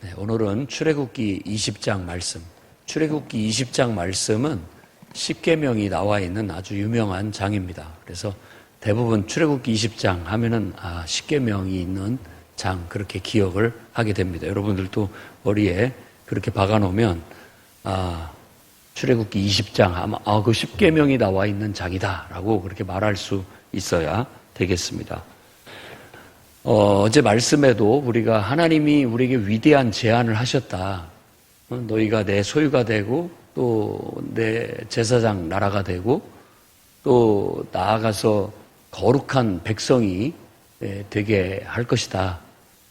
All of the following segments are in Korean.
네, 오늘은 출애굽기 20장 말씀. 출애굽기 20장 말씀은 십계명이 나와 있는 아주 유명한 장입니다. 그래서 대부분 출애굽기 20장 하면은 십계명이 있는 장 그렇게 기억을 하게 됩니다. 여러분들도 머리에 그렇게 박아놓으면 출애굽기 20장 아마 그 십계명이 나와 있는 장이다라고 그렇게 말할 수 있어야 되겠습니다. 어제 말씀에도 우리가 하나님이 우리에게 위대한 제안을 하셨다. 너희가 내 소유가 되고 또 내 제사장 나라가 되고 또 나아가서 거룩한 백성이 되게 할 것이다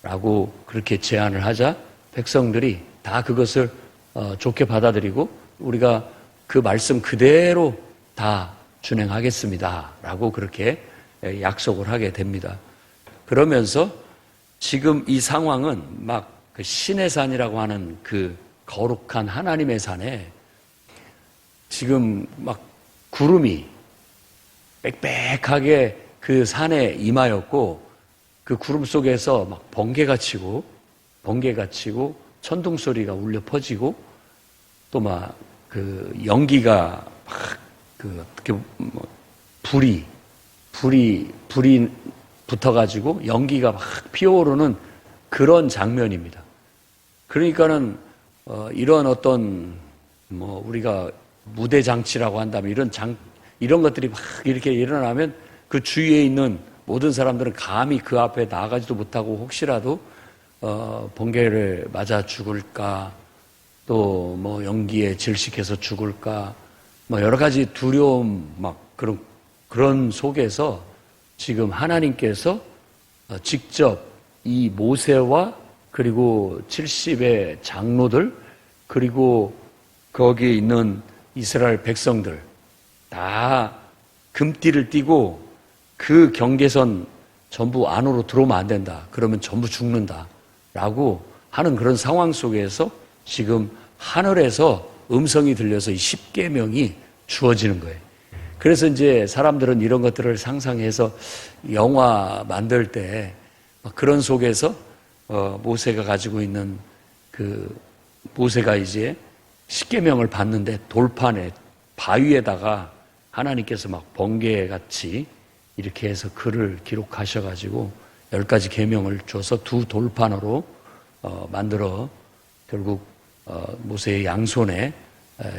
라고 그렇게 제안을 하자 백성들이 다 그것을 좋게 받아들이고 우리가 그 말씀 그대로 다 준행하겠습니다 라고 그렇게 약속을 하게 됩니다. 그러면서 지금 이 상황은 막 그 신의 산이라고 하는 그 거룩한 하나님의 산에 지금 막 구름이 빽빽하게 그 산에 임하였고 그 구름 속에서 막 번개가 치고 천둥 소리가 울려 퍼지고 또 막 그 연기가 막 그 어떻게 불이 붙어가지고 연기가 막 피어오르는 그런 장면입니다. 그러니까는 이런 어떤 우리가 무대 장치라고 한다면 이런 것들이 막 이렇게 일어나면 그 주위에 있는 모든 사람들은 감히 그 앞에 나가지도 못하고 혹시라도 번개를 맞아 죽을까 또 연기에 질식해서 죽을까 여러 가지 두려움 막 그런 속에서 지금 하나님께서 직접 이 모세와 그리고 70의 장로들 그리고 거기에 있는 이스라엘 백성들 다 금띠를 띠고 그 경계선 전부 안으로 들어오면 안 된다. 그러면 전부 죽는다. 라고 하는 그런 상황 속에서 지금 하늘에서 음성이 들려서 이 십계명이 주어지는 거예요. 그래서 이제 사람들은 이런 것들을 상상해서 영화 만들 때 그런 속에서 모세가 가지고 있는 모세가 이제 십계명을 받는데 돌판에 바위에다가 하나님께서 막 번개같이 이렇게 해서 글을 기록하셔가지고 10가지 계명을 줘서 두 돌판으로 만들어 결국 모세의 양손에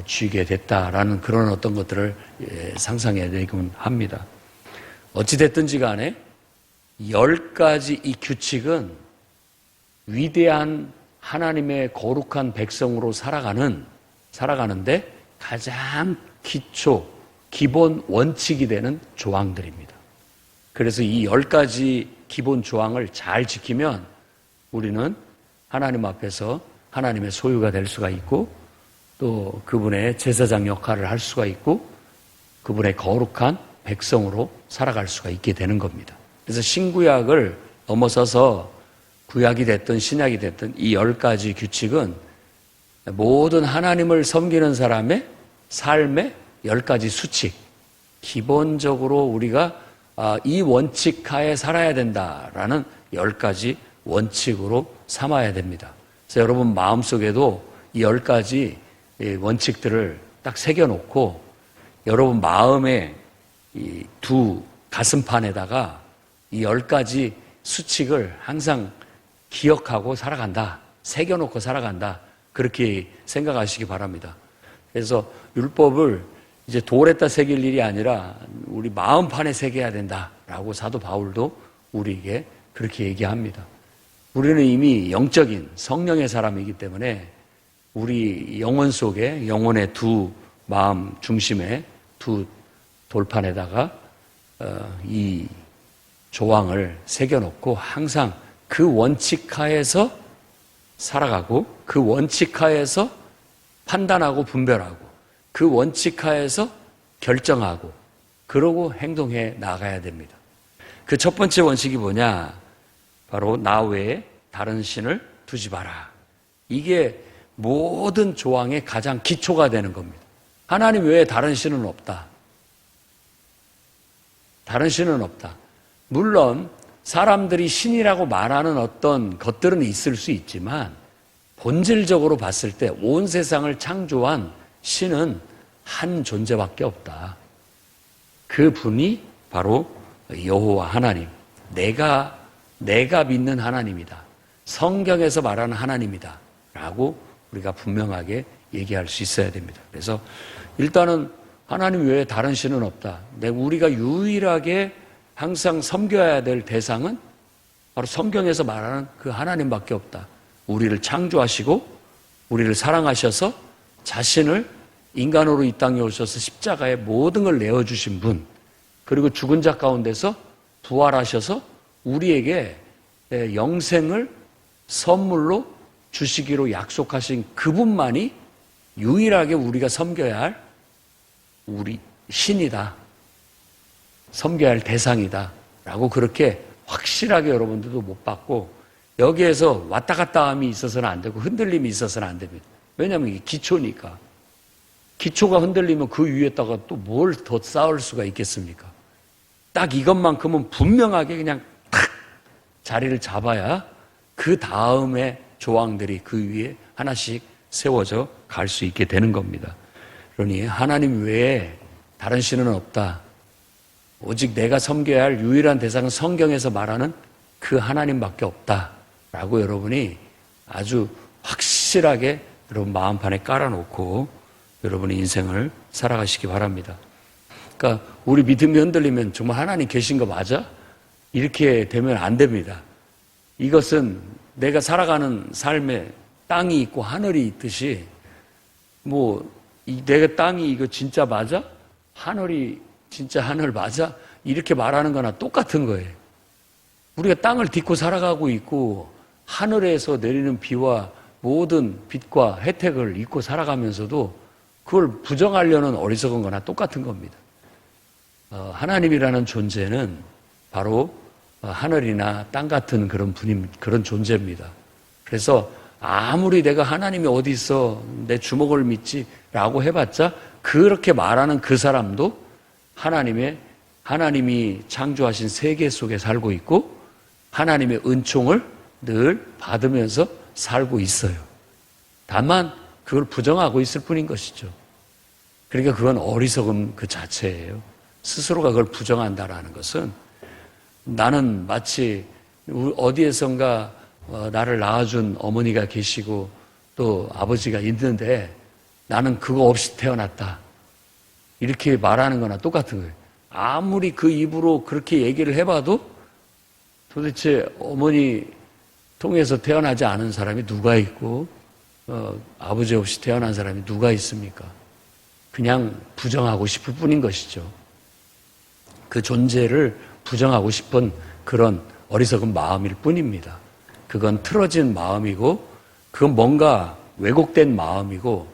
쥐게 됐다라는 그런 어떤 것들을 상상해내곤 합니다. 어찌됐든지 간에 10가지 이 규칙은 위대한 하나님의 거룩한 백성으로 살아가는데 가장 기본 원칙이 되는 조항들입니다. 그래서 이 10가지 기본 조항을 잘 지키면 우리는 하나님 앞에서 하나님의 소유가 될 수가 있고 또 그분의 제사장 역할을 할 수가 있고 그분의 거룩한 백성으로 살아갈 수가 있게 되는 겁니다. 그래서 신구약을 넘어서서 구약이 됐든 신약이 됐든 이 10가지 규칙은 모든 하나님을 섬기는 사람의 삶의 10가지 수칙, 기본적으로 우리가 이 원칙 하에 살아야 된다라는 10가지 원칙으로 삼아야 됩니다. 그래서 여러분 마음속에도 이 10가지 원칙들을 딱 새겨놓고 여러분 마음의 이 두 가슴판에다가 이 10가지 수칙을 항상 기억하고 살아간다. 새겨놓고 살아간다. 그렇게 생각하시기 바랍니다. 그래서 율법을 이제 돌에다 새길 일이 아니라 우리 마음판에 새겨야 된다라고 사도 바울도 우리에게 그렇게 얘기합니다. 우리는 이미 영적인 성령의 사람이기 때문에 우리 영혼 속에 영혼의 두 마음 중심에 두 돌판에다가 이 조항을 새겨놓고 항상 그 원칙 하에서 살아가고 그 원칙 하에서 판단하고 분별하고 그 원칙 하에서 결정하고 그러고 행동해 나가야 됩니다. 그 첫 번째 원칙이 뭐냐? 바로 나 외에 다른 신을 두지 마라. 이게 모든 조항의 가장 기초가 되는 겁니다. 하나님 외에 다른 신은 없다. 다른 신은 없다. 물론 사람들이 신이라고 말하는 어떤 것들은 있을 수 있지만 본질적으로 봤을 때 온 세상을 창조한 신은 한 존재밖에 없다. 그 분이 바로 여호와 하나님, 내가 믿는 하나님이다. 성경에서 말하는 하나님이다. 라고 우리가 분명하게 얘기할 수 있어야 됩니다. 그래서 일단은 하나님 외에 다른 신은 없다. 우리가 유일하게 항상 섬겨야 될 대상은 바로 성경에서 말하는 그 하나님밖에 없다. 우리를 창조하시고 우리를 사랑하셔서 자신을 인간으로 이 땅에 오셔서 십자가에 모든 걸 내어주신 분, 그리고 죽은 자 가운데서 부활하셔서 우리에게 영생을 선물로 주시기로 약속하신 그분만이 유일하게 우리가 섬겨야 할 우리 신이다. 섬겨야 할 대상이다. 라고 그렇게 확실하게 여러분들도 못 받고, 여기에서 왔다 갔다 함이 있어서는 안 되고 흔들림이 있어서는 안 됩니다. 왜냐하면 이게 기초니까. 기초가 흔들리면 그 위에다가 또 뭘 더 쌓을 수가 있겠습니까? 딱 이것만큼은 분명하게 그냥 탁 자리를 잡아야 그 다음에 조항들이 그 위에 하나씩 세워져 갈 수 있게 되는 겁니다. 그러니 하나님 외에 다른 신은 없다. 오직 내가 섬겨야 할 유일한 대상은 성경에서 말하는 그 하나님밖에 없다. 라고 여러분이 아주 확실하게 여러분 마음판에 깔아놓고 여러분의 인생을 살아가시기 바랍니다. 그러니까 우리 믿음이 흔들리면 정말 하나님 계신 거 맞아? 이렇게 되면 안 됩니다. 이것은 내가 살아가는 삶에 땅이 있고 하늘이 있듯이 내가 땅이 이거 진짜 맞아? 하늘이 진짜 하늘 맞아? 이렇게 말하는 거나 똑같은 거예요. 우리가 땅을 딛고 살아가고 있고 하늘에서 내리는 비와 모든 빛과 혜택을 잊고 살아가면서도 그걸 부정하려는 어리석은 거나 똑같은 겁니다. 하나님이라는 존재는 바로 하늘이나 땅 같은 그런 존재입니다. 그래서 아무리 내가 하나님이 어디 있어 내 주먹을 믿지 라고 해봤자 그렇게 말하는 그 사람도 하나님이 창조하신 세계 속에 살고 있고 하나님의 은총을 늘 받으면서 살고 있어요. 다만 그걸 부정하고 있을 뿐인 것이죠. 그러니까 그건 어리석음 그 자체예요. 스스로가 그걸 부정한다라는 것은 나는 마치 어디에선가 나를 낳아준 어머니가 계시고 또 아버지가 있는데 나는 그거 없이 태어났다. 이렇게 말하는 거나 똑같은 거예요. 아무리 그 입으로 그렇게 얘기를 해봐도 도대체 어머니 통해서 태어나지 않은 사람이 누가 있고 아버지 없이 태어난 사람이 누가 있습니까? 그냥 부정하고 싶을 뿐인 것이죠. 그 존재를 부정하고 싶은 그런 어리석은 마음일 뿐입니다. 그건 틀어진 마음이고 그건 뭔가 왜곡된 마음이고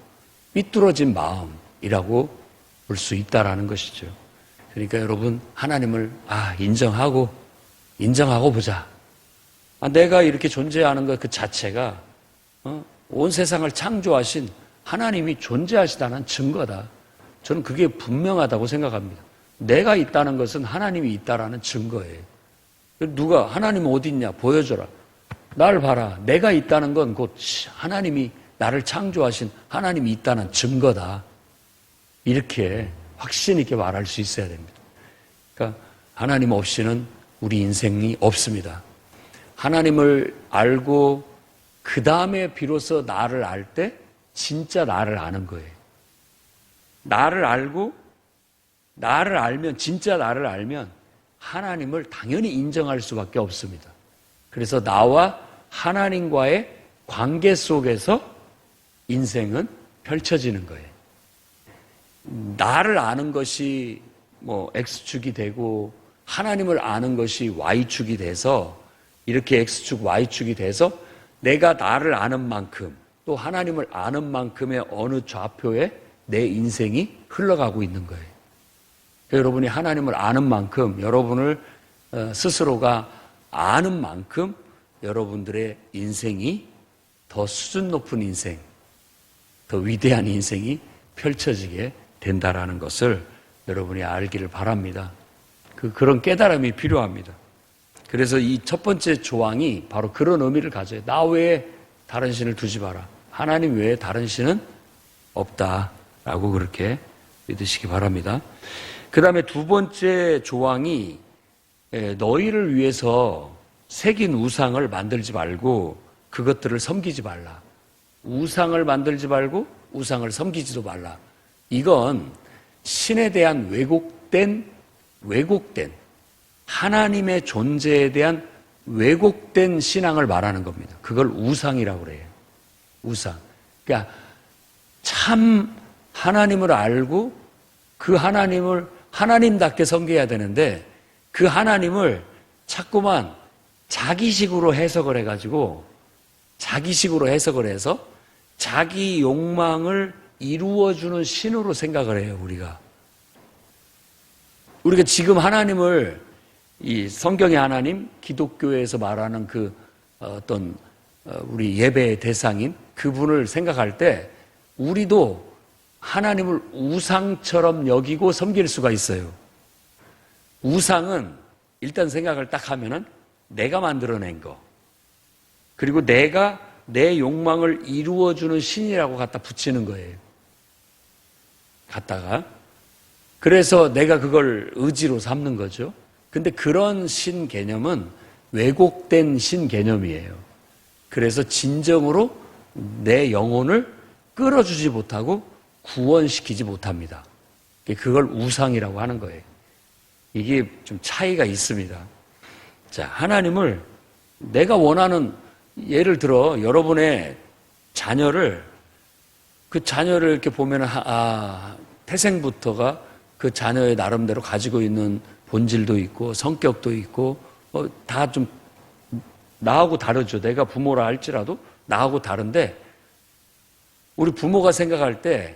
삐뚤어진 마음이라고 볼 수 있다라는 것이죠. 그러니까 여러분 하나님을 인정하고 보자. 내가 이렇게 존재하는 것 그 자체가 온 세상을 창조하신 하나님이 존재하시다는 증거다. 저는 그게 분명하다고 생각합니다. 내가 있다는 것은 하나님이 있다라는 증거예요. 누가 하나님 어디 있냐 보여줘라. 날 봐라. 내가 있다는 건 곧 하나님이 나를 창조하신 하나님이 있다는 증거다. 이렇게 확신 있게 말할 수 있어야 됩니다. 그러니까 하나님 없이는 우리 인생이 없습니다. 하나님을 알고 그 다음에 비로소 나를 알 때 진짜 나를 아는 거예요. 나를 알면 진짜 나를 알면 하나님을 당연히 인정할 수밖에 없습니다. 그래서 나와 하나님과의 관계 속에서 인생은 펼쳐지는 거예요. 나를 아는 것이 X축이 되고 하나님을 아는 것이 Y축이 돼서 이렇게 X축, Y축이 돼서 내가 나를 아는 만큼 또 하나님을 아는 만큼의 어느 좌표에 내 인생이 흘러가고 있는 거예요. 그러니까 여러분이 하나님을 아는 만큼 여러분을 스스로가 아는 만큼 여러분들의 인생이 더 수준 높은 인생, 더 위대한 인생이 펼쳐지게 된다라는 것을 여러분이 알기를 바랍니다. 그런 깨달음이 필요합니다. 그래서 이 첫 번째 조항이 바로 그런 의미를 가져요. 나 외에 다른 신을 두지 마라. 하나님 외에 다른 신은 없다라고 그렇게 믿으시기 바랍니다. 그 다음에 두 번째 조항이 너희를 위해서 새긴 우상을 만들지 말고 그것들을 섬기지 말라. 우상을 만들지 말고 우상을 섬기지도 말라. 이건 신에 대한 왜곡된 하나님의 존재에 대한 왜곡된 신앙을 말하는 겁니다. 그걸 우상이라고 그래요. 우상. 그러니까 참 하나님을 알고 그 하나님을 하나님답게 섬겨야 되는데 그 하나님을 자꾸만 자기식으로 해석을 해가지고 자기식으로 해석을 해서 자기 욕망을 이루어주는 신으로 생각을 해요. 우리가 지금 하나님을 이 성경의 하나님, 기독교에서 말하는 그 어떤 우리 예배의 대상인 그분을 생각할 때 우리도 하나님을 우상처럼 여기고 섬길 수가 있어요. 우상은 일단 생각을 딱 하면은 내가 만들어낸 거, 그리고 내가 내 욕망을 이루어주는 신이라고 갖다 붙이는 거예요. 갖다가. 그래서 내가 그걸 의지로 삼는 거죠. 근데 그런 신 개념은 왜곡된 신 개념이에요. 그래서 진정으로 내 영혼을 끌어주지 못하고 구원시키지 못합니다. 그걸 우상이라고 하는 거예요. 이게 좀 차이가 있습니다. 자, 하나님을 내가 원하는, 예를 들어 여러분의 자녀를, 그 자녀를 이렇게 보면 태생부터가 그 자녀의 나름대로 가지고 있는 본질도 있고 성격도 있고 다 좀 나하고 다르죠. 내가 부모라 할지라도 나하고 다른데 우리 부모가 생각할 때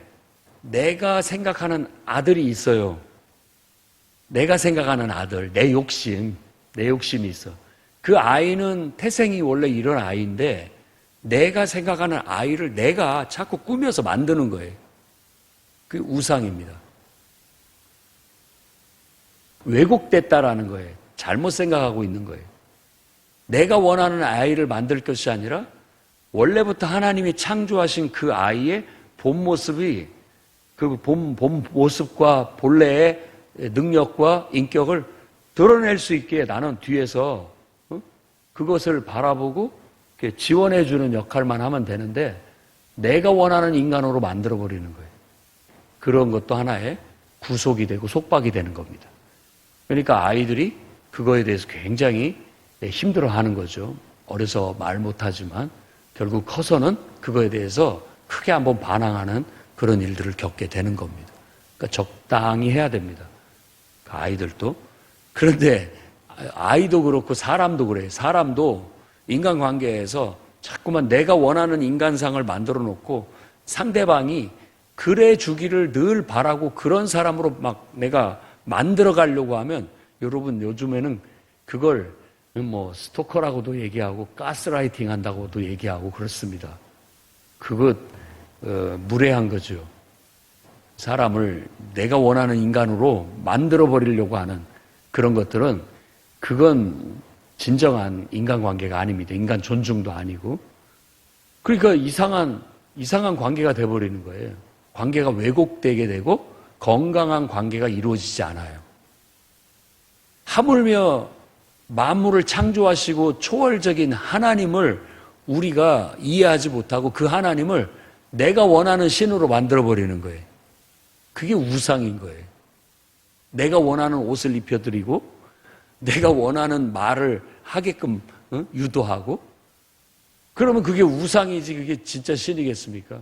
내가 생각하는 아들이 있어요. 내가 생각하는 아들, 내 욕심이 있어. 그 아이는 태생이 원래 이런 아이인데 내가 생각하는 아이를 내가 자꾸 꾸며서 만드는 거예요. 그게 우상입니다. 왜곡됐다라는 거예요. 잘못 생각하고 있는 거예요. 내가 원하는 아이를 만들 것이 아니라 원래부터 하나님이 창조하신 그 아이의 본 모습이 그 본 모습과 본래의 능력과 인격을 드러낼 수 있게 나는 뒤에서 그것을 바라보고 지원해 주는 역할만 하면 되는데 내가 원하는 인간으로 만들어 버리는 거예요. 그런 것도 하나의 구속이 되고 속박이 되는 겁니다. 그러니까 아이들이 그거에 대해서 굉장히 힘들어하는 거죠. 어려서 말 못하지만 결국 커서는 그거에 대해서 크게 한번 반항하는 그런 일들을 겪게 되는 겁니다. 그러니까 적당히 해야 됩니다. 아이들도. 그런데 아이도 그렇고 사람도 그래요. 사람도 인간관계에서 자꾸만 내가 원하는 인간상을 만들어 놓고 상대방이 그래 주기를 늘 바라고 그런 사람으로 막 내가 만들어 가려고 하면 여러분 요즘에는 그걸 뭐 스토커라고도 얘기하고 가스라이팅 한다고도 얘기하고 그렇습니다. 그거 무례한 거죠. 사람을 내가 원하는 인간으로 만들어 버리려고 하는 그런 것들은 그건 진정한 인간관계가 아닙니다. 인간 존중도 아니고. 그러니까 이상한 관계가 돼버리는 거예요. 관계가 왜곡되게 되고 건강한 관계가 이루어지지 않아요. 하물며 만물을 창조하시고 초월적인 하나님을 우리가 이해하지 못하고 그 하나님을 내가 원하는 신으로 만들어버리는 거예요. 그게 우상인 거예요. 내가 원하는 옷을 입혀드리고 내가 원하는 말을 하게끔 유도하고 그러면 그게 우상이지 그게 진짜 신이겠습니까?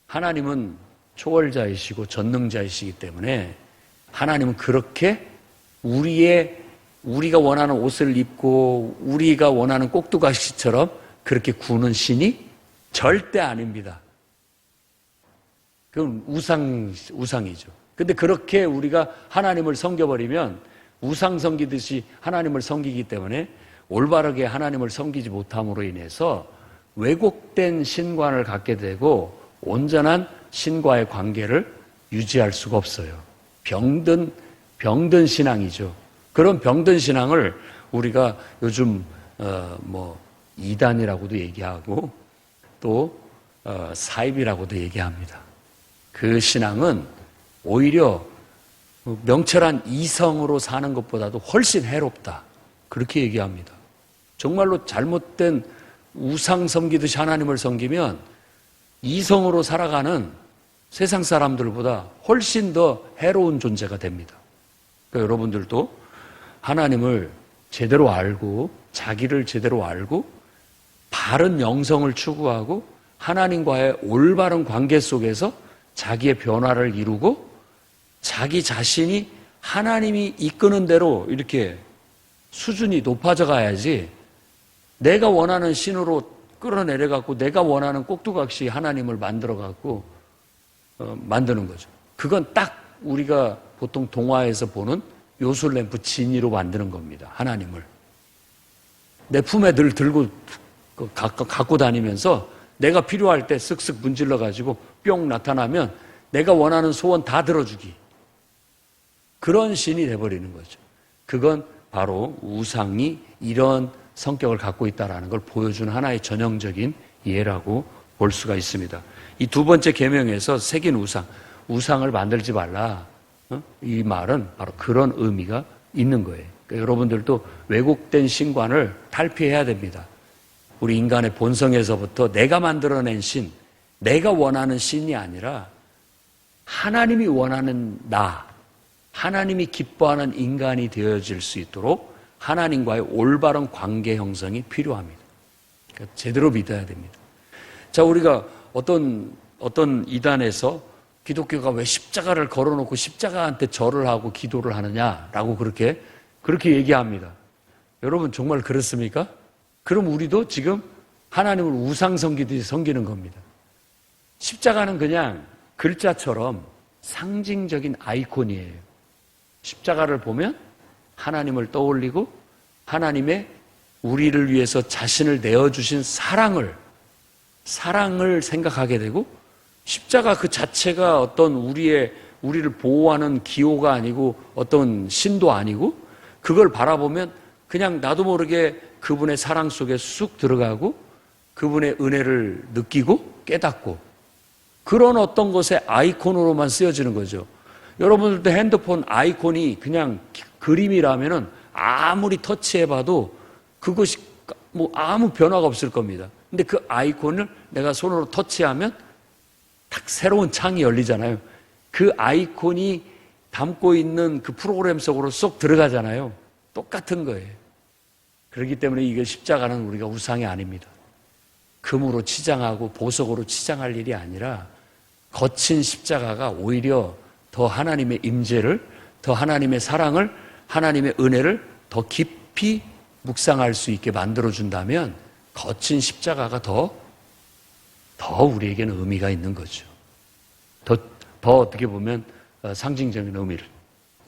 하나님은 초월자이시고 전능자이시기 때문에 하나님은 그렇게 우리가 원하는 옷을 입고 우리가 원하는 꼭두가시처럼 그렇게 구는 신이 절대 아닙니다. 그건 우상이죠. 근데 그렇게 우리가 하나님을 섬겨버리면 우상 섬기듯이 하나님을 섬기기 때문에 올바르게 하나님을 섬기지 못함으로 인해서 왜곡된 신관을 갖게 되고 온전한 신과의 관계를 유지할 수가 없어요. 병든 신앙이죠. 그런 병든 신앙을 우리가 요즘 이단이라고도 얘기하고 또 사입이라고도 얘기합니다. 그 신앙은 오히려 명철한 이성으로 사는 것보다도 훨씬 해롭다. 그렇게 얘기합니다. 정말로 잘못된 우상 섬기듯이 하나님을 섬기면 이성으로 살아가는 세상 사람들보다 훨씬 더 해로운 존재가 됩니다. 그러니까 여러분들도 하나님을 제대로 알고 자기를 제대로 알고 바른 영성을 추구하고 하나님과의 올바른 관계 속에서 자기의 변화를 이루고 자기 자신이 하나님이 이끄는 대로 이렇게 수준이 높아져 가야지 내가 원하는 신으로 끌어내려갖고 내가 원하는 꼭두각시 하나님을 만들어갖고 만드는 거죠. 그건 딱 우리가 보통 동화에서 보는 요술램프 지니로 만드는 겁니다. 하나님을. 내 품에 늘 들고 갖고 다니면서 내가 필요할 때 쓱쓱 문질러가지고 뿅 나타나면 내가 원하는 소원 다 들어주기. 그런 신이 돼버리는 거죠. 그건 바로 우상이 이런 성격을 갖고 있다는 걸 보여주는 하나의 전형적인 예라고 볼 수가 있습니다. 이 두 번째 계명에서 새긴 우상을 만들지 말라. 이 말은 바로 그런 의미가 있는 거예요. 그러니까 여러분들도 왜곡된 신관을 탈피해야 됩니다. 우리 인간의 본성에서부터 내가 만들어낸 신, 내가 원하는 신이 아니라 하나님이 원하는 나, 하나님이 기뻐하는 인간이 되어질 수 있도록 하나님과의 올바른 관계 형성이 필요합니다. 그러니까 제대로 믿어야 됩니다. 자, 우리가 어떤 이단에서 기독교가 왜 십자가를 걸어놓고 십자가한테 절을 하고 기도를 하느냐라고 그렇게 얘기합니다. 여러분 정말 그렇습니까? 그럼 우리도 지금 하나님을 우상 섬기듯이 섬기는 겁니다. 십자가는 그냥 글자처럼 상징적인 아이콘이에요. 십자가를 보면 하나님을 떠올리고 하나님의 우리를 위해서 자신을 내어주신 사랑을 생각하게 되고 십자가 그 자체가 어떤 우리를 보호하는 기호가 아니고 어떤 신도 아니고 그걸 바라보면 그냥 나도 모르게 그분의 사랑 속에 쑥 들어가고 그분의 은혜를 느끼고 깨닫고 그런 어떤 것의 아이콘으로만 쓰여지는 거죠. 여러분들도 핸드폰 아이콘이 그냥 그림이라면은 아무리 터치해봐도 그것이 뭐 아무 변화가 없을 겁니다. 근데 그 아이콘을 내가 손으로 터치하면 딱 새로운 창이 열리잖아요. 그 아이콘이 담고 있는 그 프로그램 속으로 쏙 들어가잖아요. 똑같은 거예요. 그렇기 때문에 이게 십자가는 우리가 우상이 아닙니다. 금으로 치장하고 보석으로 치장할 일이 아니라 거친 십자가가 오히려 더 하나님의 임재를, 더 하나님의 사랑을, 하나님의 은혜를 더 깊이 묵상할 수 있게 만들어준다면 거친 십자가가 더 우리에게는 의미가 있는 거죠. 더 어떻게 보면 상징적인 의미를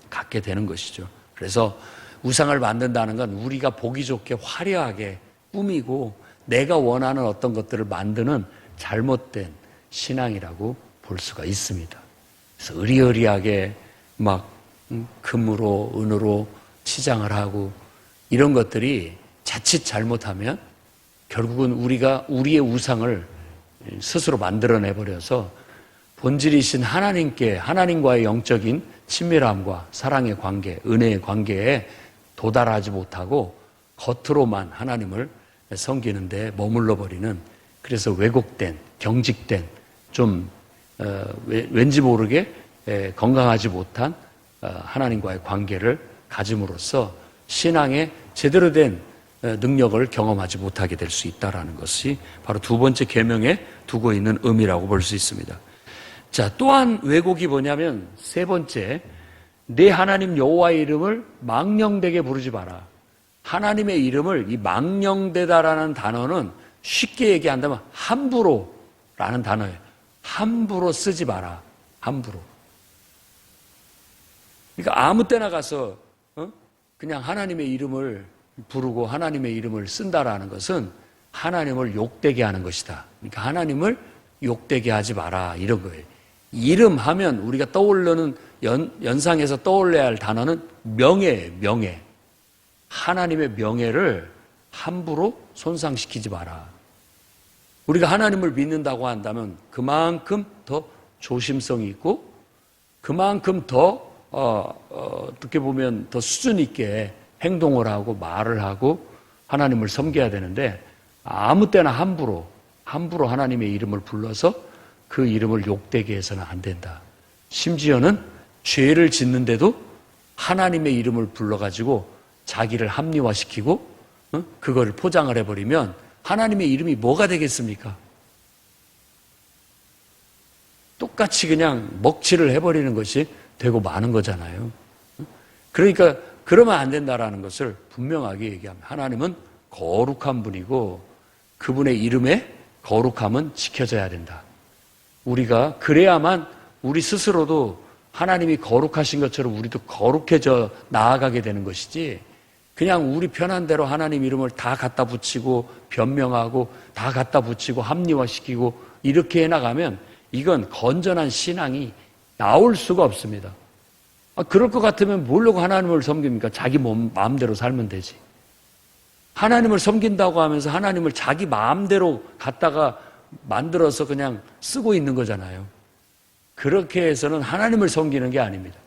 갖게 되는 것이죠. 그래서 우상을 만든다는 건 우리가 보기 좋게 화려하게 꾸미고 내가 원하는 어떤 것들을 만드는 잘못된 신앙이라고 볼 수가 있습니다. 그래서 의리의리하게 막 금으로 은으로 치장을 하고 이런 것들이 자칫 잘못하면 결국은 우리가 우리의 우상을 스스로 만들어내버려서 본질이신 하나님과의 영적인 친밀함과 사랑의 관계, 은혜의 관계에 도달하지 못하고 겉으로만 하나님을 섬기는데 머물러버리는 그래서 왜곡된, 경직된 좀 왠지 모르게 건강하지 못한 하나님과의 관계를 가짐으로써 신앙의 제대로 된 능력을 경험하지 못하게 될 수 있다는 것이 바로 두 번째 계명에 두고 있는 의미라고 볼 수 있습니다. 자, 또한 왜곡이 뭐냐면 세 번째, 내 하나님 여호와의 이름을 망령되게 부르지 마라. 하나님의 이름을 이 망령되다라는 단어는 쉽게 얘기한다면 함부로라는 단어예요. 함부로 쓰지 마라. 함부로. 그러니까 아무 때나 가서 그냥 하나님의 이름을 부르고 하나님의 이름을 쓴다라는 것은 하나님을 욕되게 하는 것이다. 그러니까 하나님을 욕되게 하지 마라 이런 거예요. 이름 하면 우리가 떠오르는 연상에서 떠올려야 할 단어는 명예예요. 명예. 하나님의 명예를 함부로 손상시키지 마라. 우리가 하나님을 믿는다고 한다면 그만큼 더 조심성이 있고 그만큼 더 어떻게 보면 더 수준 있게 행동을 하고 말을 하고 하나님을 섬겨야 되는데 아무 때나 함부로 하나님의 이름을 불러서 그 이름을 욕되게 해서는 안 된다. 심지어는 죄를 짓는데도 하나님의 이름을 불러가지고 자기를 합리화시키고 그걸 포장을 해버리면 하나님의 이름이 뭐가 되겠습니까? 똑같이 그냥 먹칠을 해버리는 것이 되고 마는 거잖아요. 그러니까 그러면 안 된다라는 것을 분명하게 얘기합니다. 하나님은 거룩한 분이고 그분의 이름에 거룩함은 지켜져야 된다. 우리가 그래야만 우리 스스로도 하나님이 거룩하신 것처럼 우리도 거룩해져 나아가게 되는 것이지 그냥 우리 편한 대로 하나님 이름을 다 갖다 붙이고 변명하고 다 갖다 붙이고 합리화시키고 이렇게 해나가면 이건 건전한 신앙이 나올 수가 없습니다. 그럴 것 같으면 뭘로 하나님을 섬깁니까? 자기 마음대로 살면 되지. 하나님을 섬긴다고 하면서 하나님을 자기 마음대로 갖다가 만들어서 그냥 쓰고 있는 거잖아요. 그렇게 해서는 하나님을 섬기는 게 아닙니다.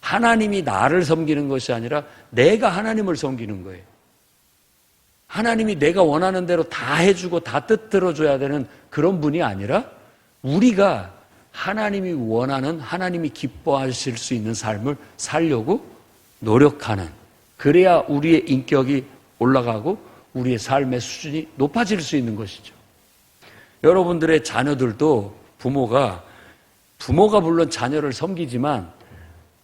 하나님이 나를 섬기는 것이 아니라 내가 하나님을 섬기는 거예요. 하나님이 내가 원하는 대로 다 해주고 다 뜻들어줘야 되는 그런 분이 아니라 우리가 하나님이 원하는 하나님이 기뻐하실 수 있는 삶을 살려고 노력하는 그래야 우리의 인격이 올라가고 우리의 삶의 수준이 높아질 수 있는 것이죠. 여러분들의 자녀들도 부모가 물론 자녀를 섬기지만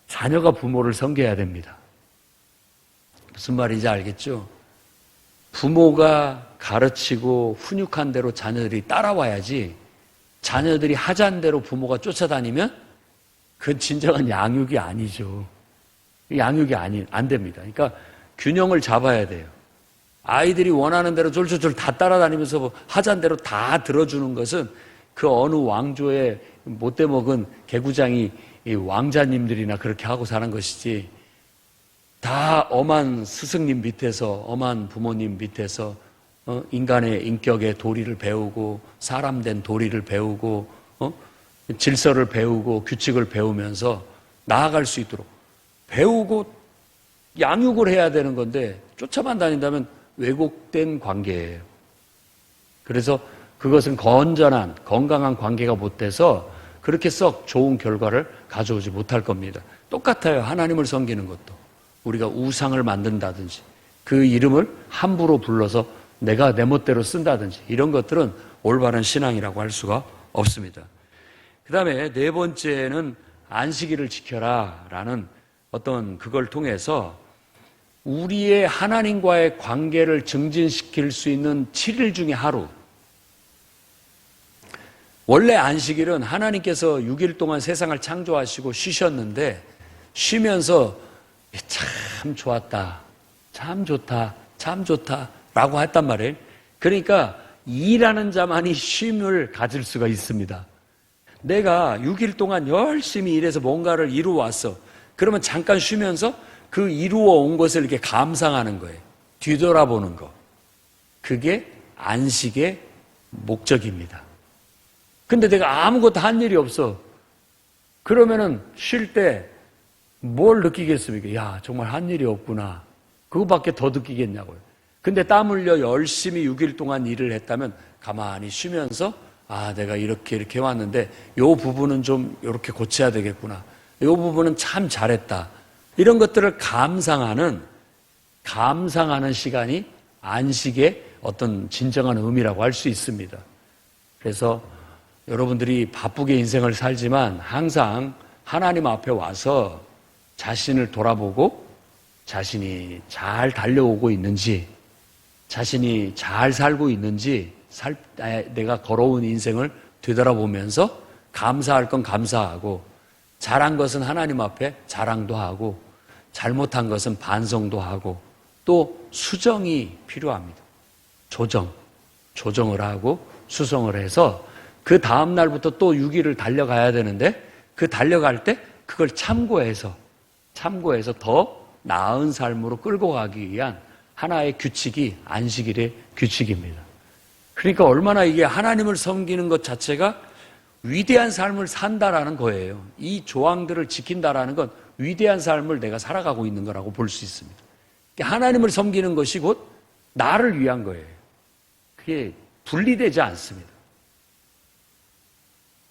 자녀가 부모를 섬겨야 됩니다. 무슨 말인지 알겠죠? 부모가 가르치고 훈육한 대로 자녀들이 따라와야지 자녀들이 하자는 대로 부모가 쫓아다니면 그건 진정한 양육이 아니죠. 양육이 안 됩니다. 그러니까 균형을 잡아야 돼요. 아이들이 원하는 대로 졸졸졸 다 따라다니면서 뭐 하자는 대로 다 들어주는 것은 그 어느 왕조의 못돼 먹은 개구장이 왕자님들이나 그렇게 하고 사는 것이지 다 엄한 스승님 밑에서 엄한 부모님 밑에서 인간의 인격의 도리를 배우고 사람 된 도리를 배우고 질서를 배우고 규칙을 배우면서 나아갈 수 있도록 배우고 양육을 해야 되는 건데 쫓아만 다닌다면 왜곡된 관계예요. 그래서 그것은 건전한 건강한 관계가 못 돼서 그렇게 썩 좋은 결과를 가져오지 못할 겁니다. 똑같아요. 하나님을 섬기는 것도 우리가 우상을 만든다든지 그 이름을 함부로 불러서 내가 내 멋대로 쓴다든지 이런 것들은 올바른 신앙이라고 할 수가 없습니다. 그 다음에 네 번째는 안식일을 지켜라 라는 어떤 그걸 통해서 우리의 하나님과의 관계를 증진시킬 수 있는 7일 중에 하루. 원래 안식일은 하나님께서 6일 동안 세상을 창조하시고 쉬셨는데 쉬면서 참 좋았다, 참 좋다, 참 좋다 라고 했단 말이에요. 그러니까 일하는 자만이 쉼을 가질 수가 있습니다. 내가 6일 동안 열심히 일해서 뭔가를 이루어왔어. 그러면 잠깐 쉬면서 그 이루어 온 것을 이렇게 감상하는 거예요. 뒤돌아보는 거. 그게 안식의 목적입니다. 근데 내가 아무것도 한 일이 없어. 그러면은 쉴 때 뭘 느끼겠습니까? 야, 정말 한 일이 없구나. 그거밖에 더 느끼겠냐고요. 근데 땀 흘려 열심히 6일 동안 일을 했다면 가만히 쉬면서 내가 이렇게 해왔는데 요 부분은 좀 이렇게 고쳐야 되겠구나. 요 부분은 참 잘했다. 이런 것들을 감상하는 시간이 안식의 어떤 진정한 의미라고 할 수 있습니다. 그래서 여러분들이 바쁘게 인생을 살지만 항상 하나님 앞에 와서 자신을 돌아보고 자신이 잘 달려오고 있는지, 자신이 잘 살고 있는지, 내가 걸어온 인생을 되돌아보면서 감사할 건 감사하고 잘한 것은 하나님 앞에 자랑도 하고 잘못한 것은 반성도 하고 또 수정이 필요합니다. 조정을 하고 수정을 해서 그 다음 날부터 또 6일을 달려가야 되는데 그 달려갈 때 그걸 참고해서 더 나은 삶으로 끌고 가기 위한 하나의 규칙이 안식일의 규칙입니다. 그러니까 얼마나 이게 하나님을 섬기는 것 자체가 위대한 삶을 산다라는 거예요. 이 조항들을 지킨다라는 건 위대한 삶을 내가 살아가고 있는 거라고 볼 수 있습니다. 하나님을 섬기는 것이 곧 나를 위한 거예요. 그게 분리되지 않습니다.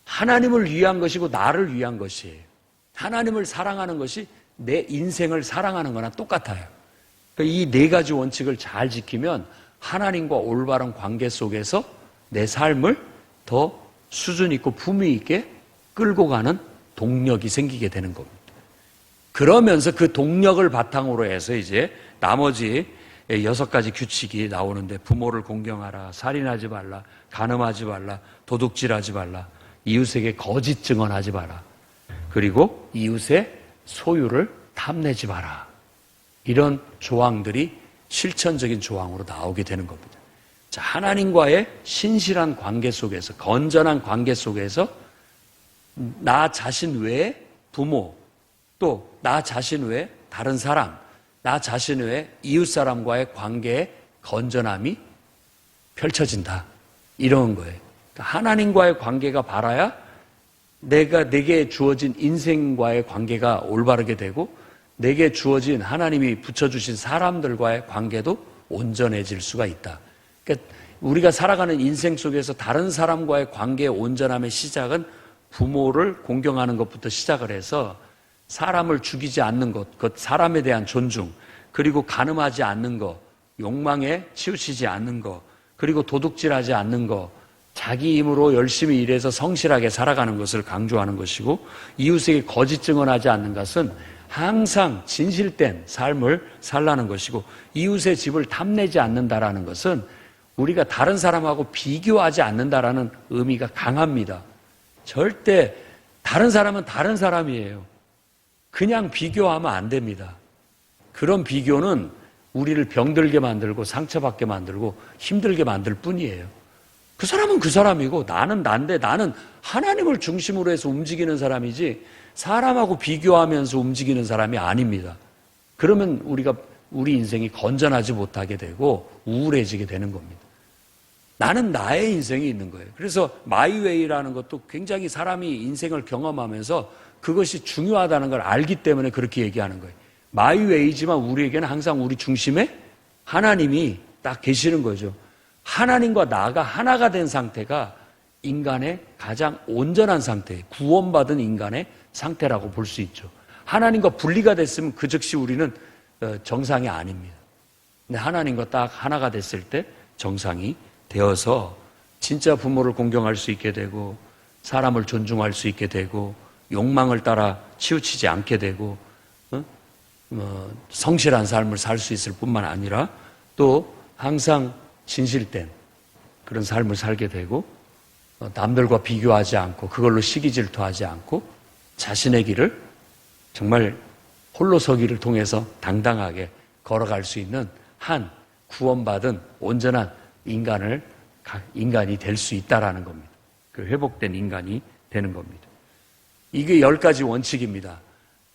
하나님을 위한 것이고 나를 위한 것이에요. 하나님을 사랑하는 것이 내 인생을 사랑하는 거나 똑같아요. 이 네 가지 원칙을 잘 지키면 하나님과 올바른 관계 속에서 내 삶을 더 수준 있고 품위 있게 끌고 가는 동력이 생기게 되는 겁니다. 그러면서 그 동력을 바탕으로 해서 이제 나머지 6가지 규칙이 나오는데, 부모를 공경하라, 살인하지 말라, 간음하지 말라, 도둑질하지 말라, 이웃에게 거짓 증언하지 마라, 그리고 이웃의 소유를 탐내지 마라. 이런 조항들이 실천적인 조항으로 나오게 되는 겁니다. 자, 하나님과의 신실한 관계 속에서, 건전한 관계 속에서 나 자신 외에 부모, 또 나 자신 외에 다른 사람, 나 자신 외에 이웃 사람과의 관계의 건전함이 펼쳐진다. 이런 거예요. 그러니까 하나님과의 관계가 바라야 내게 주어진 인생과의 관계가 올바르게 되고, 내게 주어진 하나님이 붙여주신 사람들과의 관계도 온전해질 수가 있다. 그러니까 우리가 살아가는 인생 속에서 다른 사람과의 관계의 온전함의 시작은 부모를 공경하는 것부터 시작을 해서 사람을 죽이지 않는 것, 그 사람에 대한 존중, 그리고 간음하지 않는 것, 욕망에 치우치지 않는 것, 그리고 도둑질하지 않는 것, 자기 힘으로 열심히 일해서 성실하게 살아가는 것을 강조하는 것이고, 이웃에게 거짓 증언하지 않는 것은 항상 진실된 삶을 살라는 것이고, 이웃의 집을 탐내지 않는다라는 것은 우리가 다른 사람하고 비교하지 않는다라는 의미가 강합니다. 절대 다른 사람은 다른 사람이에요. 그냥 비교하면 안 됩니다. 그런 비교는 우리를 병들게 만들고 상처받게 만들고 힘들게 만들 뿐이에요. 그 사람은 그 사람이고 나는 난데, 나는 하나님을 중심으로 해서 움직이는 사람이지 사람하고 비교하면서 움직이는 사람이 아닙니다. 그러면 우리 인생이 건전하지 못하게 되고 우울해지게 되는 겁니다. 나는 나의 인생이 있는 거예요. 그래서 마이웨이라는 것도 굉장히 사람이 인생을 경험하면서 그것이 중요하다는 걸 알기 때문에 그렇게 얘기하는 거예요. 마이웨이지만 우리에게는 항상 우리 중심에 하나님이 딱 계시는 거죠. 하나님과 나가 하나가 된 상태가 인간의 가장 온전한 상태, 구원받은 인간의 상태라고 볼 수 있죠. 하나님과 분리가 됐으면 그 즉시 우리는 정상이 아닙니다. 근데 하나님과 딱 하나가 됐을 때 정상이 되어서 진짜 부모를 공경할 수 있게 되고, 사람을 존중할 수 있게 되고, 욕망을 따라 치우치지 않게 되고, 성실한 삶을 살 수 있을 뿐만 아니라 또 항상 진실된 그런 삶을 살게 되고, 남들과 비교하지 않고 그걸로 시기 질투하지 않고 자신의 길을 정말 홀로 서기를 통해서 당당하게 걸어갈 수 있는 한 구원받은 온전한 인간이 될 수 있다라는 겁니다. 그 회복된 인간이 되는 겁니다. 이게 10가지 원칙입니다.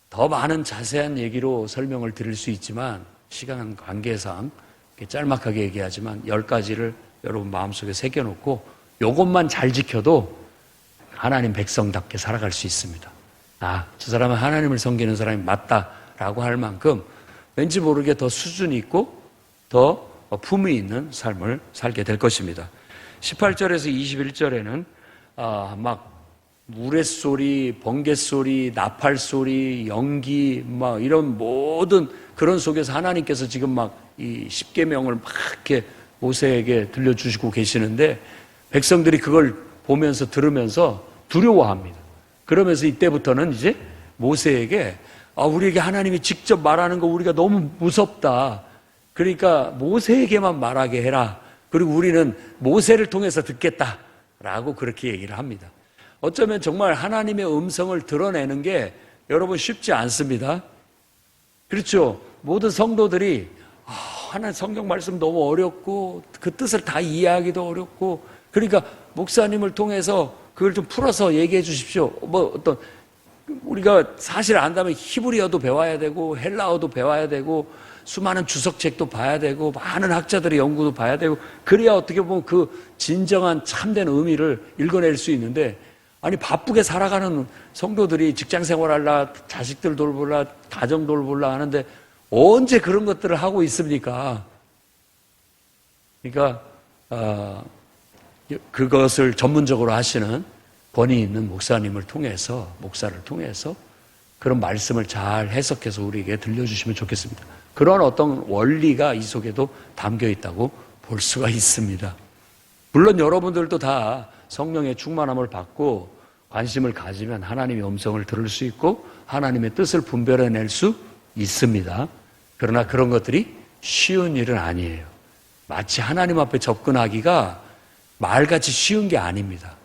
더 많은 자세한 얘기로 설명을 드릴 수 있지만 시간 관계상 짤막하게 얘기하지만 10가지를 여러분 마음속에 새겨놓고 이것만 잘 지켜도 하나님 백성답게 살아갈 수 있습니다. 아, 저 사람은 하나님을 섬기는 사람이 맞다라고 할 만큼 왠지 모르게 더 수준 있고 더 품위 있는 삶을 살게 될 것입니다. 18절에서 21절에는 막 우레소리, 번개소리, 나팔소리, 연기, 막 이런 모든 그런 속에서 하나님께서 지금 막 이 십계명을 막 이렇게 모세에게 들려주시고 계시는데 백성들이 그걸 보면서 들으면서 두려워합니다. 그러면서 이때부터는 이제 모세에게 우리에게 하나님이 직접 말하는 거 우리가 너무 무섭다. 그러니까 모세에게만 말하게 해라. 그리고 우리는 모세를 통해서 듣겠다라고 그렇게 얘기를 합니다. 어쩌면 정말 하나님의 음성을 드러내는 게 여러분 쉽지 않습니다. 그렇죠? 모든 성도들이 하나님 성경 말씀 너무 어렵고 그 뜻을 다 이해하기도 어렵고, 그러니까 목사님을 통해서 그걸 좀 풀어서 얘기해 주십시오. 우리가 사실 안다면 히브리어도 배워야 되고 헬라어도 배워야 되고 수많은 주석책도 봐야 되고 많은 학자들의 연구도 봐야 되고 그래야 어떻게 보면 그 진정한 참된 의미를 읽어낼 수 있는데 아니 바쁘게 살아가는 성도들이 직장 생활하려 자식들 돌보려 가정 돌보려 하는데 언제 그런 것들을 하고 있습니까? 그러니까 그것을 전문적으로 하시는 권위 있는 목사를 통해서 그런 말씀을 잘 해석해서 우리에게 들려주시면 좋겠습니다. 그런 어떤 원리가 이 속에도 담겨 있다고 볼 수가 있습니다. 물론 여러분들도 다 성령의 충만함을 받고 관심을 가지면 하나님의 음성을 들을 수 있고 하나님의 뜻을 분별해낼 수 있습니다. 그러나 그런 것들이 쉬운 일은 아니에요. 마치 하나님 앞에 접근하기가 말같이 쉬운 게 아닙니다.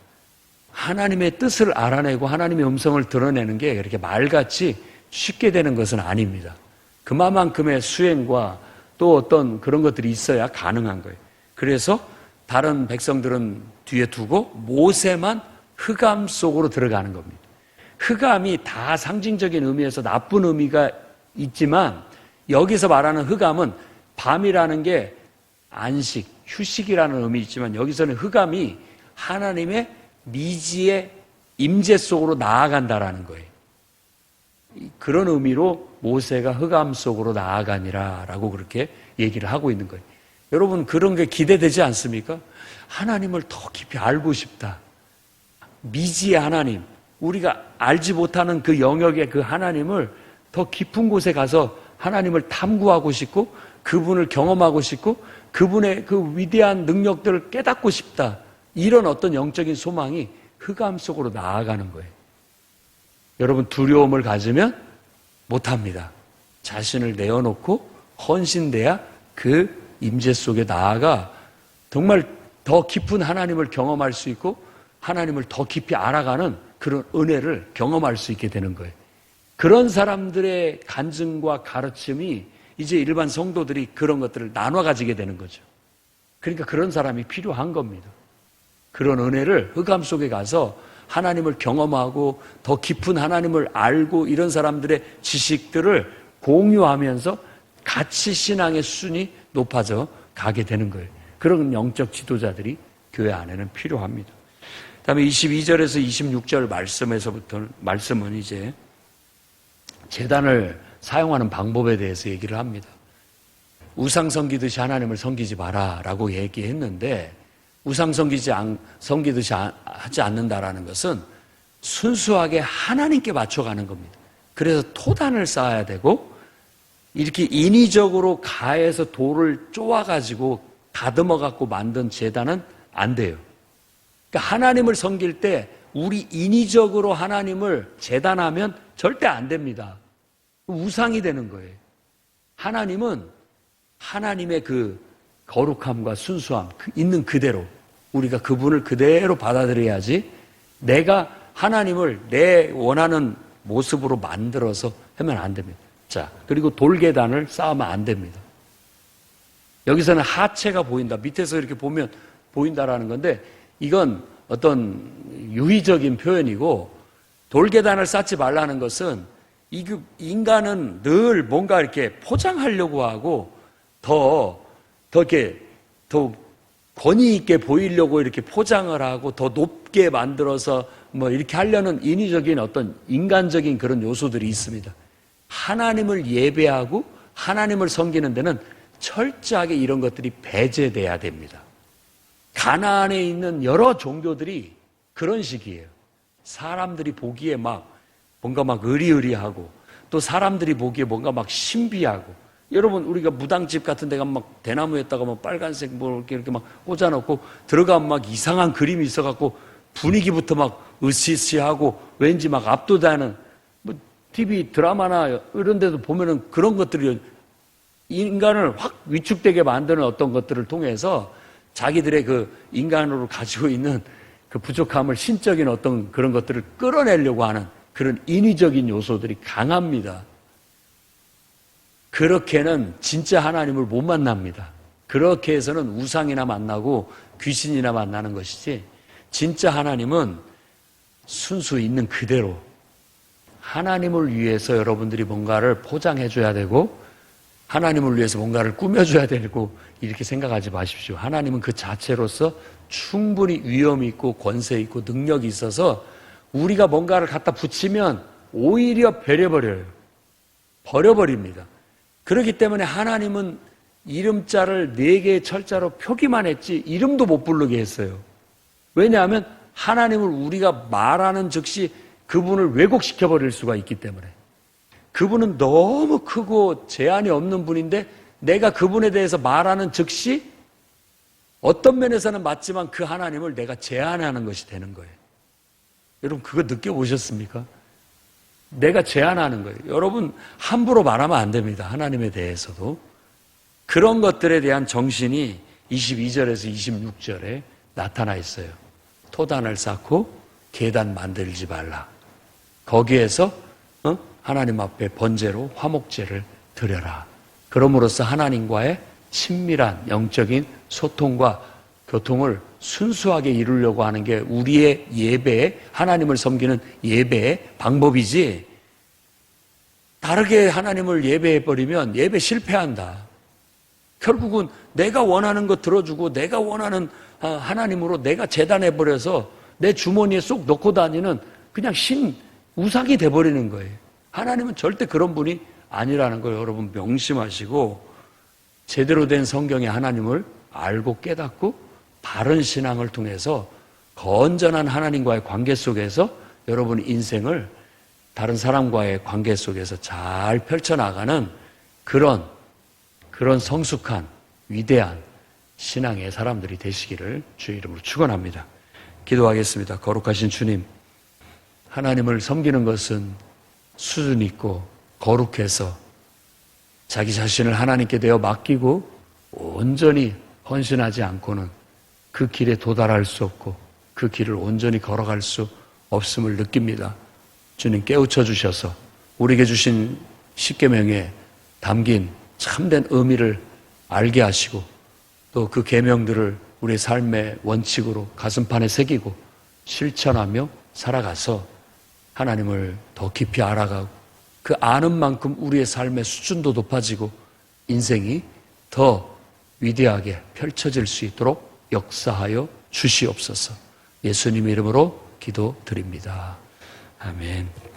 하나님의 뜻을 알아내고 하나님의 음성을 드러내는 게 그렇게 말같이 쉽게 되는 것은 아닙니다. 그만큼의 수행과 또 어떤 그런 것들이 있어야 가능한 거예요. 그래서 다른 백성들은 뒤에 두고 모세만 흑암 속으로 들어가는 겁니다. 흑암이 다 상징적인 의미에서 나쁜 의미가 있지만 여기서 말하는 흑암은 밤이라는 게 안식, 휴식이라는 의미 있지만 여기서는 흑암이 하나님의 미지의 임재 속으로 나아간다라는 거예요. 그런 의미로 모세가 흑암 속으로 나아가니라라고 그렇게 얘기를 하고 있는 거예요. 여러분 그런 게 기대되지 않습니까? 하나님을 더 깊이 알고 싶다. 미지의 하나님, 우리가 알지 못하는 그 영역의 그 하나님을 더 깊은 곳에 가서 하나님을 탐구하고 싶고 그분을 경험하고 싶고 그분의 그 위대한 능력들을 깨닫고 싶다. 이런 어떤 영적인 소망이 흑암 속으로 나아가는 거예요. 여러분 두려움을 가지면 못합니다. 자신을 내어놓고 헌신돼야 그 임재 속에 나아가 정말 더 깊은 하나님을 경험할 수 있고 하나님을 더 깊이 알아가는 그런 은혜를 경험할 수 있게 되는 거예요. 그런 사람들의 간증과 가르침이 이제 일반 성도들이 그런 것들을 나눠 가지게 되는 거죠. 그러니까 그런 사람이 필요한 겁니다. 그런 은혜를 흑암 속에 가서 하나님을 경험하고 더 깊은 하나님을 알고 이런 사람들의 지식들을 공유하면서 같이 신앙의 수준이 높아져 가게 되는 거예요. 그런 영적 지도자들이 교회 안에는 필요합니다. 다음에 22절에서 26절 말씀은 이제 제단을 사용하는 방법에 대해서 얘기를 합니다. 우상 섬기듯이 하나님을 섬기지 마라 라고 얘기했는데 우상 섬기듯이 하지 않는다라는 것은 순수하게 하나님께 맞춰가는 겁니다. 그래서 토단을 쌓아야 되고 이렇게 인위적으로 가해서 돌을 쪼아가지고 다듬어갖고 만든 제단은 안 돼요. 그러니까 하나님을 섬길 때 우리 인위적으로 하나님을 제단하면 절대 안 됩니다. 우상이 되는 거예요. 하나님은 하나님의 그 거룩함과 순수함 있는 그대로 우리가 그분을 그대로 받아들여야지 내가 하나님을 내 원하는 모습으로 만들어서 하면 안 됩니다. 자, 그리고 돌계단을 쌓으면 안 됩니다. 여기서는 하체가 보인다. 밑에서 이렇게 보면 보인다라는 건데 이건 어떤 유의적인 표현이고 돌계단을 쌓지 말라는 것은 인간은 늘 뭔가 이렇게 포장하려고 하고 더 권위 있게 보이려고 이렇게 포장을 하고 더 높게 만들어서 뭐 이렇게 하려는 인위적인 어떤 인간적인 그런 요소들이 있습니다. 하나님을 예배하고 하나님을 섬기는 데는 철저하게 이런 것들이 배제돼야 됩니다. 가나안에 있는 여러 종교들이 그런 식이에요. 사람들이 보기에 뭔가 의리의리하고 또 사람들이 보기에 뭔가 신비하고 여러분 우리가 무당집 같은 데 가면 대나무에다가 빨간색 이렇게 꽂아놓고 들어가면 이상한 그림이 있어갖고 분위기부터 으시시하고 왠지 압도되는 TV 드라마나 이런 데도 보면은 그런 것들이 인간을 확 위축되게 만드는 어떤 것들을 통해서 자기들의 그 인간으로 가지고 있는 그 부족함을 신적인 어떤 그런 것들을 끌어내려고 하는 그런 인위적인 요소들이 강합니다. 그렇게는 진짜 하나님을 못 만납니다. 그렇게 해서는 우상이나 만나고 귀신이나 만나는 것이지 진짜 하나님은 순수 있는 그대로 하나님을 위해서 여러분들이 뭔가를 포장해 줘야 되고 하나님을 위해서 뭔가를 꾸며줘야 되고 이렇게 생각하지 마십시오. 하나님은 그 자체로서 충분히 위엄이 있고 권세 있고 능력이 있어서 우리가 뭔가를 갖다 붙이면 오히려 버려버립니다. 그렇기 때문에 하나님은 이름자를 4개의 철자로 표기만 했지 이름도 못 부르게 했어요. 왜냐하면 하나님을 우리가 말하는 즉시 그분을 왜곡시켜버릴 수가 있기 때문에. 그분은 너무 크고 제한이 없는 분인데 내가 그분에 대해서 말하는 즉시 어떤 면에서는 맞지만 그 하나님을 내가 제한하는 것이 되는 거예요. 여러분 그거 느껴보셨습니까? 내가 제한하는 거예요. 여러분 함부로 말하면 안 됩니다. 하나님에 대해서도. 그런 것들에 대한 정신이 22절에서 26절에 나타나 있어요. 토단을 쌓고 계단 만들지 말라. 거기에서 하나님 앞에 번제로 화목제를 드려라. 그럼으로써 하나님과의 친밀한 영적인 소통과 교통을 순수하게 이루려고 하는 게 우리의 예배에, 하나님을 섬기는 예배의 방법이지, 다르게 하나님을 예배해버리면 예배 실패한다. 결국은 내가 원하는 거 들어주고 내가 원하는 하나님으로 내가 재단해버려서 내 주머니에 쏙 넣고 다니는 그냥 우상이 돼버리는 거예요. 하나님은 절대 그런 분이 아니라는 걸 여러분 명심하시고 제대로 된 성경의 하나님을 알고 깨닫고 바른 신앙을 통해서 건전한 하나님과의 관계 속에서 여러분 인생을 다른 사람과의 관계 속에서 잘 펼쳐나가는 그런 성숙한 위대한 신앙의 사람들이 되시기를 주의 이름으로 축원합니다. 기도하겠습니다. 거룩하신 주님, 하나님을 섬기는 것은 수준 있고 거룩해서 자기 자신을 하나님께 내어 맡기고 온전히 헌신하지 않고는 그 길에 도달할 수 없고 그 길을 온전히 걸어갈 수 없음을 느낍니다. 주님 깨우쳐 주셔서 우리에게 주신 십계명에 담긴 참된 의미를 알게 하시고 또 그 계명들을 우리의 삶의 원칙으로 가슴판에 새기고 실천하며 살아가서 하나님을 더 깊이 알아가고 그 아는 만큼 우리의 삶의 수준도 높아지고 인생이 더 위대하게 펼쳐질 수 있도록 역사하여 주시옵소서. 예수님 이름으로 기도드립니다. 아멘.